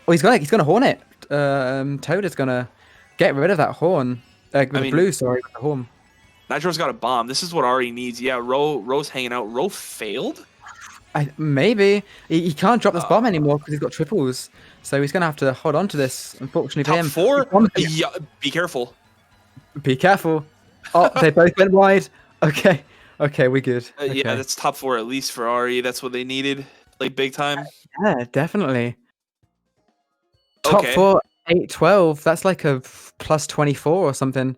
Oh, he's gonna horn it. Toad is gonna get rid of that horn. Blue, sorry, the horn. Nitro's got a bomb. This is what Ari needs. Yeah, Ro's hanging out. Ro failed. Maybe he can't drop this bomb anymore because he's got triples, so he's gonna have to hold on to this. Unfortunately for him. Top 4. Yeah, be careful. Be careful. Oh, they both went wide. Okay, we're good. Okay. Yeah, that's top 4 at least for Ari. That's what they needed, like big time. Yeah, definitely. Top 4, 8-12. That's like a plus 24 or something.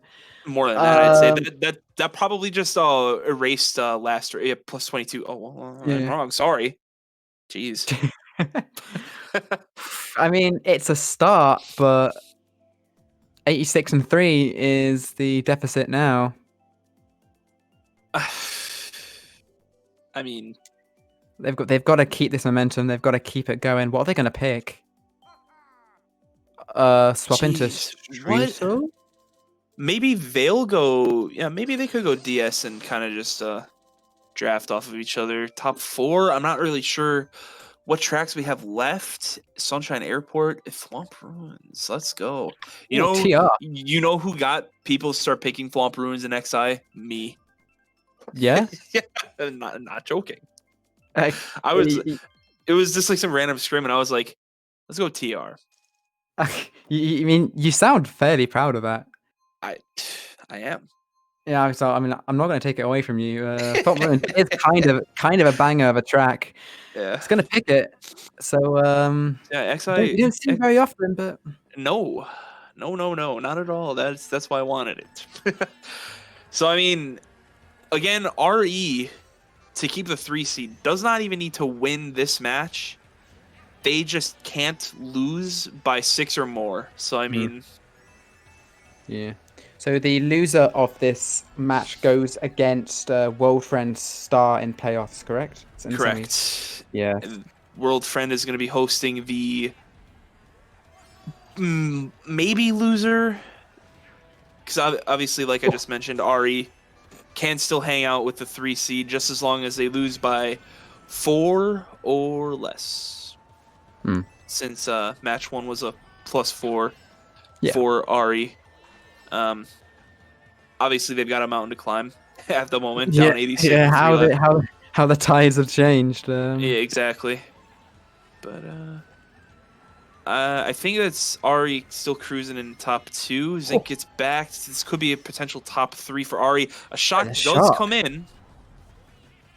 More than that, I'd say that probably just erased last year. Yeah, plus 22. Oh, well, I'm wrong. Sorry. Jeez. I mean, it's a start, but 86 and 3 is the deficit now. I mean, they've got to keep this momentum. They've got to keep it going. What are they going to pick? Swap into Streeso? maybe they'll go. Yeah, maybe they could go DS and kind of just draft off of each other. Top 4. I'm not really sure what tracks we have left. Sunshine Airport, Thwomp Ruins. Let's go. Ooh, TR. You know who got people to start picking Thwomp Ruins in XI? Me. Yeah. Yeah, not joking. Uh, I was. It was just like some random scrim, and I was like, "Let's go TR." you mean you sound fairly proud of that? I am. Yeah, so I mean, I'm not going to take it away from you. Thought Ruins is kind of a banger of a track. Yeah. It's going to pick it. So Yeah. you don't see it very often, but No, not at all. That's why I wanted it. So I mean, again, RE to keep the 3 seed does not even need to win this match. They just can't lose by 6 or more. So I mean, yeah. So the loser of this match goes against World Friends Star in playoffs, correct? It's in the correct. semis. Yeah. World Friend is going to be hosting the maybe loser, because obviously, like I just mentioned, RE can still hang out with the 3 seed just as long as they lose by 4 or less. Since match 1 was a +4 for RE. Obviously, they've got a mountain to climb at the moment, down 86. Yeah, how the tides have changed. Yeah, exactly. But I think that's RE still cruising in top 2. Zinc gets back. This could be a potential top 3 for RE. A shock does come in.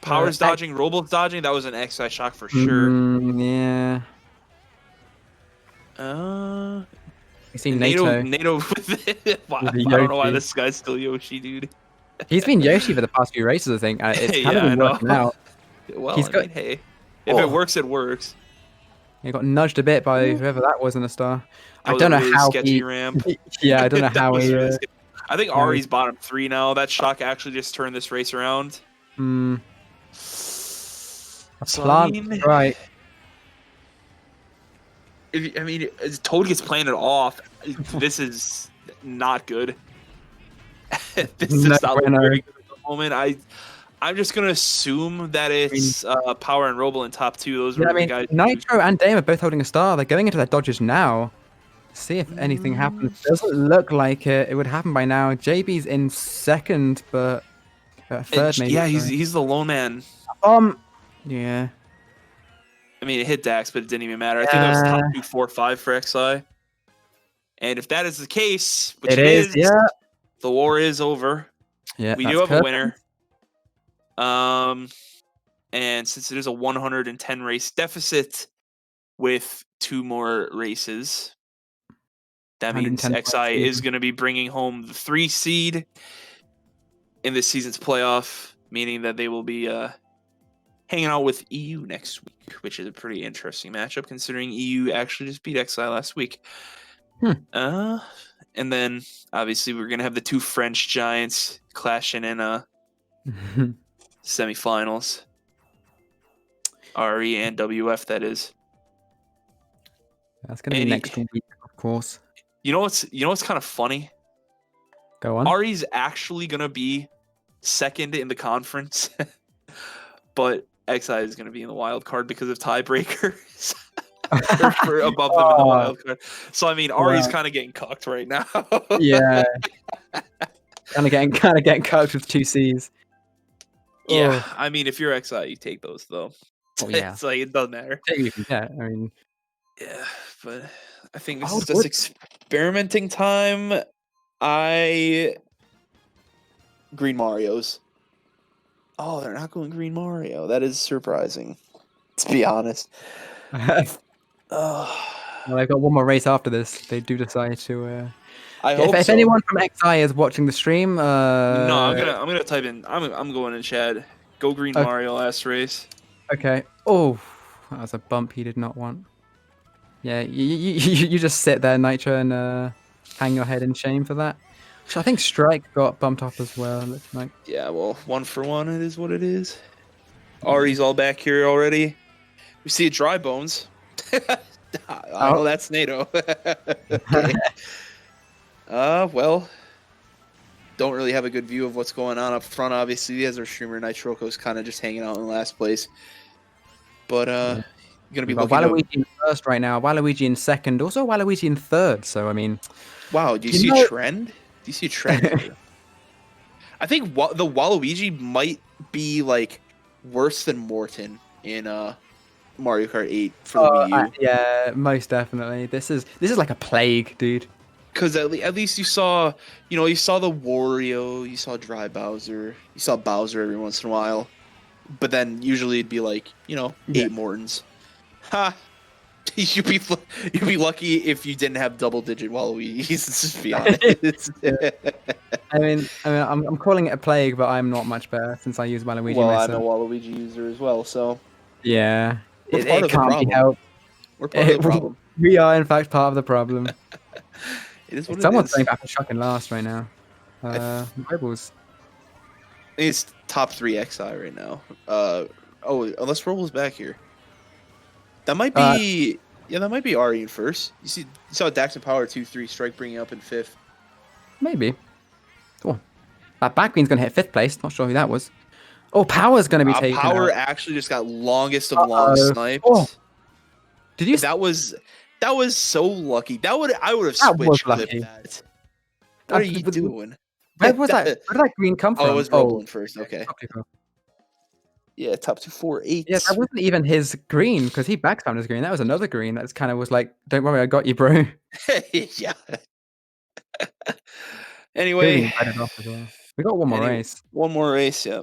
Powers dodging, Robo's dodging. That was an XI shock for sure. Yeah. You see NATO with it. Wow, I don't know why this guy's still Yoshi, dude. He's been Yoshi for the past few races, I think. It's kind of been working out. Well, hey, if it works, it works. He got nudged a bit by whoever that was in the star. I don't know really how sketchy ramp. Yeah, I don't know how he. Really I think Ari's bottom 3 now. That shock actually just turned this race around. Plant, right. I mean, Toad gets planted off. This is not good. This is not very good at the moment. I'm just gonna assume that it's Power and Robo in top 2. Those were the guys. Nitro and Dame are both holding a star. They're going into their dodges now. See if anything happens. Doesn't look like it. It would happen by now. JB's in second, but third maybe. Yeah, he's the lone man. Yeah. I mean, it hit Dax, but it didn't even matter. I think that was top 2, 4, 5 for XI. And if that is the case, which it is, the war is over. Yeah, we do have a winner. And since it is a 110 race deficit with 2 more races, that means XI is going to be bringing home the 3 seed in this season's playoff, meaning that they will be hanging out with EU next week, which is a pretty interesting matchup considering EU actually just beat XI last week. And then obviously we're gonna have the 2 French giants clashing in semifinals. RE and WF, that is. That's gonna be next week, of course. You know what's kind of funny? Go on. RE's actually gonna be second in the conference, but XI is going to be in the wild card because of tiebreakers. for above them in the wild card. So I mean, Ari's kind of getting cucked right now. Yeah, kind of getting cucked with 2 Cs. Yeah, I mean, if you're XI, you take those though. Yeah, it's like it doesn't matter. Yeah, I mean, yeah, but I think this is just experimenting time. Green Marios. Oh, they're not going Green Mario. That is surprising, to be honest. Well, I've got one more race after this. They do decide to. If so. anyone from XI is watching the stream, no, I'm gonna type in. I'm going in chat. Go Green Mario last race. Okay. Oh, that was a bump he did not want. Yeah, you just sit there, Nitro, and hang your head in shame for that. So I think Strike got bumped up as well. Looks like. Yeah, well, 1 for 1. It is what it is. Ari's all back here already. We see a Dry Bones. I know that's NATO. Okay. Well, don't really have a good view of what's going on up front. Obviously, as our streamer Nitroco is kind of just hanging out in last place. But Yeah. gonna be We've got looking to... Waluigi in first right now, Waluigi in second, also Waluigi in third. So I mean, Wow, do you see a trend? Do you see a trend here? I think the Waluigi might be like worse than Morton in Mario Kart 8 for the Wii U. yeah, most definitely. This is like a plague, dude. Because at least you saw, you saw the Wario, you saw Dry Bowser, you saw Bowser every once in a while, but then usually it'd be like, 8 Mortons. Ha! You'd be lucky if you didn't have double-digit Waluigis. Let's just be honest. I mean, I'm calling it a plague, but I'm not much better since I use Waluigi myself. I'm a Waluigi user as well, so yeah, we're part of the can't problem. be helped. We're part of the problem. We are, in fact, part of the problem. It is what Someone's it is. going back to shocking last right now. Robles. I think it's top 3 XI right now. Unless Robles back here. That might be that might be Ari in first. You saw Dax and Power 2-3 strike bringing up in 5th. Maybe. Oh, that back green's gonna hit 5th place. Not sure who that was. Oh, Power's gonna be taken Power out. actually just got longest of long sniped. Oh. Did you? That was so lucky. I would have switch clipped that. What are you doing? Where was that? Where did that green come from? Oh, it was Roland first. Okay. Cool. Yeah, top 2, 4, 8. Yeah, that wasn't even his green because he backspammed his green. That was another green. That's kind of was like, don't worry, I got you, bro. Yeah. Anyway, we got one more race. One more race, yeah.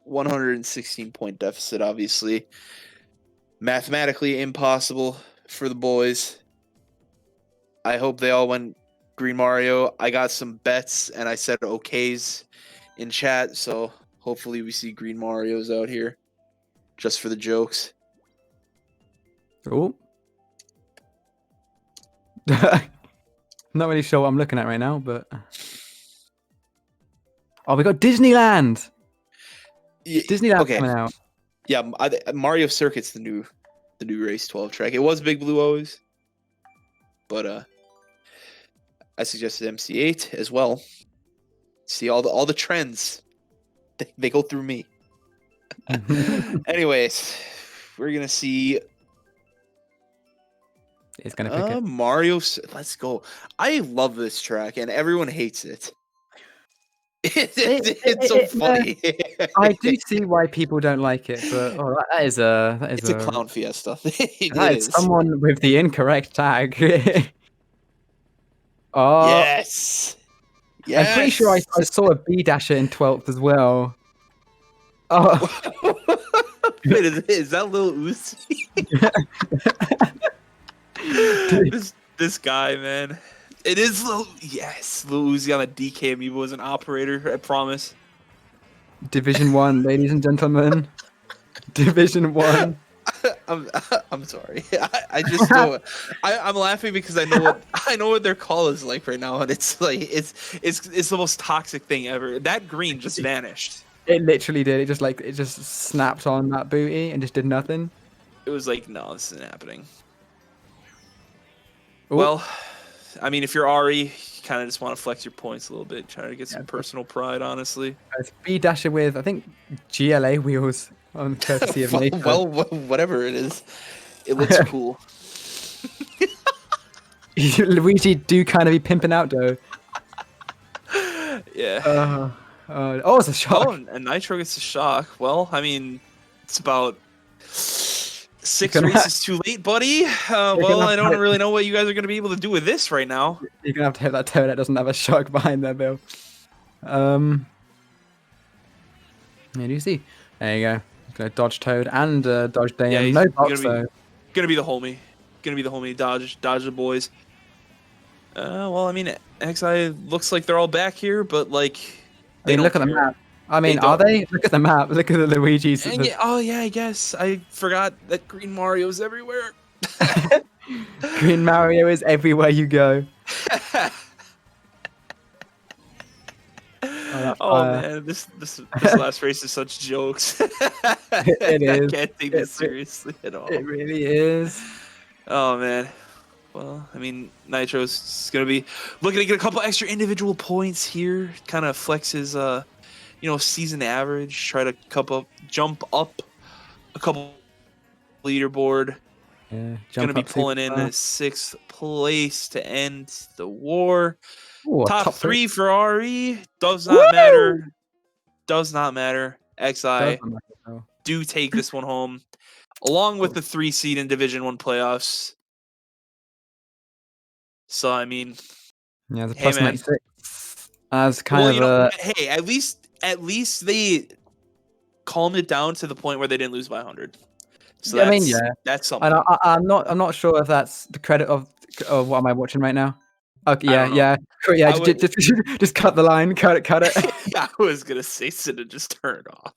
116 point deficit, obviously. Mathematically impossible for the boys. I hope they all went Green Mario. I got some bets and I said okays in chat, so hopefully we see Green Marios out here just for the jokes. Oh. Not really sure what I'm looking at right now, but we got Disneyland. Disneyland coming out. Yeah, Mario Circuit's the new race 12 track. It was Big Blue always, but I suggested MC8 as well. See all the trends, they go through me. Anyways, we're gonna see. It's gonna pick it. Mario. Let's go. I love this track, and everyone hates it. It's so funny. I do see why people don't like it, but that is a clown fiesta. That is someone with the incorrect tag. Yes. I'm pretty sure I saw a B dasher in 12th as well. Oh. Wait, is that Lil Uzi? this guy, man. It is Lil Uzi on a DK amiibo as an operator, I promise. Division 1, ladies and gentlemen. Division 1. I'm sorry. I just don't. I'm laughing because I know what their call is like right now, and it's like it's the most toxic thing ever. That green just vanished. It literally did. It just snapped on that booty and just did nothing. It was like, no, this isn't happening. Ooh. Well, I mean, if you're Ari, you kind of just want to flex your points a little bit, try to get some personal pride, honestly. It's B dasher with, I think, GLA wheels on courtesy of Nitroco. Well, whatever it is, it looks cool. Luigi do kind of be pimping out though. Yeah. It's a shock. Oh, and Nitro gets a shock. Well, I mean, it's about 6 races too late, buddy. Well, I don't really know what you guys are going to be able to do with this right now. You're going to have to hit that toe that doesn't have a shock behind there, Bill. Yeah, do you see? There you go. Gonna dodge Toad and dodge Dame. Yeah, no box though. Gonna be the homie. Dodge the boys. Well, I mean, XI looks like they're all back here, but like, look at the map. I mean, are they? Look at the map. Look at the Luigi's. I guess I forgot that Green Mario's everywhere. Green Mario is everywhere you go. Man, this last race is such jokes. It is. I can't take this seriously at all. It really is. Oh man. Well, I mean, Nitro's going to be looking to get a couple extra individual points here. Kind of flex his, season average. Try to jump up a couple leaderboard. Yeah, Going to be up super pulling in far. 6th place to end the war. Ooh, Top 3 for RE. Does Woo! not matter. Does not matter. XI Doesn't matter, though. do take this one home, along with Cool. the 3 seed in Division 1 playoffs. So, I mean, Yeah, the hey, plus man. 96 as kind hey, at least they calmed it down to the point where they didn't lose by 100. So I mean, yeah, that's something. and I'm not sure if that's the credit of what am I watching right now? Okay, I don't know. yeah. I would- Just cut the line, cut it. I was gonna say, Cinna, just turn it off.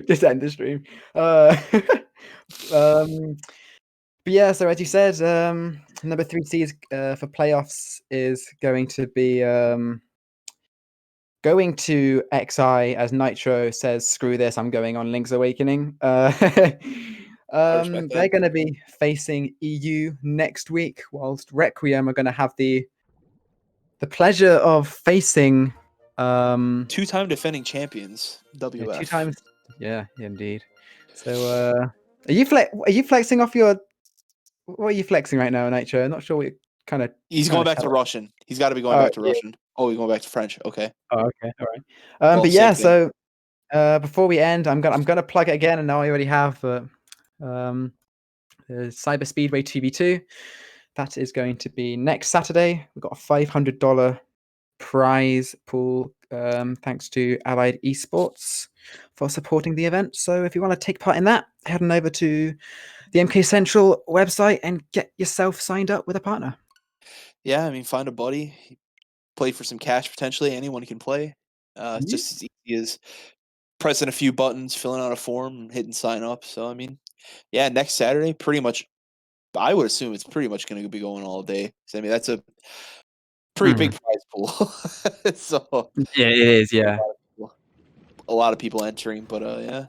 Just end the stream. But yeah, so as you said, number 3 seed for playoffs is going to be going to XI as Nitro says, "Screw this, I'm going on Link's Awakening." respect They're that. going to be facing EU next week, whilst Requiem are going to have the pleasure of facing 2-time defending champions. WF. Yeah, 2 times. Yeah, indeed. So, are you flexing off your? What are you flexing right now, Nitro? I'm not sure what you're kind of. He's going back to Russian. He's got to be going back to Russian. Oh, he's going back to French. Okay. Oh, okay, all right. Well, but yeah, same thing. so before we end, I'm gonna plug it again, and now I already have. But the Cyber Speedway 2v2. That is going to be next Saturday. We've got a $500 prize pool. Thanks to Allied Esports for supporting the event. So if you want to take part in that, head on over to the MK Central website and get yourself signed up with a partner. Yeah, I mean, find a buddy, play for some cash potentially. Anyone can play. It's just as easy as pressing a few buttons, filling out a form, and hitting sign up. So I mean, yeah, next Saturday, pretty much. I would assume it's pretty much going to be going all day. So, I mean, that's a pretty big prize pool. So yeah, it is. Yeah, a lot of people entering, but yeah.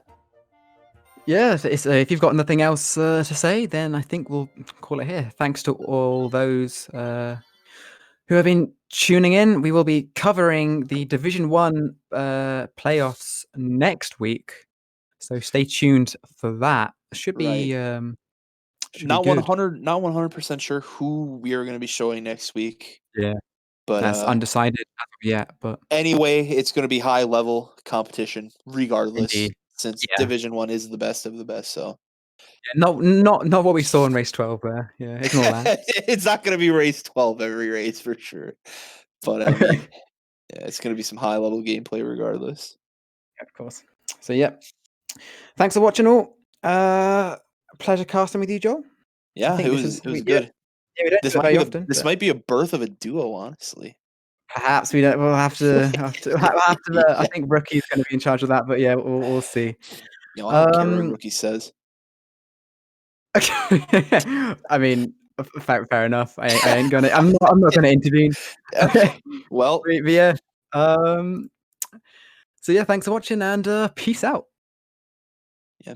Yeah, so if you've got nothing else to say, then I think we'll call it here. Thanks to all those who have been tuning in. We will be covering the Division 1 playoffs next week, so stay tuned for that. Should be not be good. 100% sure who we are going to be showing next week. Yeah, but that's undecided as of yet. But anyway, it's going to be high level competition regardless. Indeed. Since Division 1 is the best of the best. So not what we saw in race 12 there. Yeah, ignore that. It's not going to be race 12 every race for sure. But I mean, yeah, it's going to be some high level gameplay regardless. Yeah, of course. So yeah, thanks for watching all. Pleasure casting with you, Joel. Yeah, it was good. Yeah, we don't do it very often. This might be a birth of a duo, honestly. Perhaps we don't. We'll have to. I think Rookie's going to be in charge of that, but yeah, we'll see. No, I don't care what Rookie says. I mean, fair enough. I ain't gonna. I'm not gonna intervene. Well, but yeah. So yeah, thanks for watching and peace out. Yeah.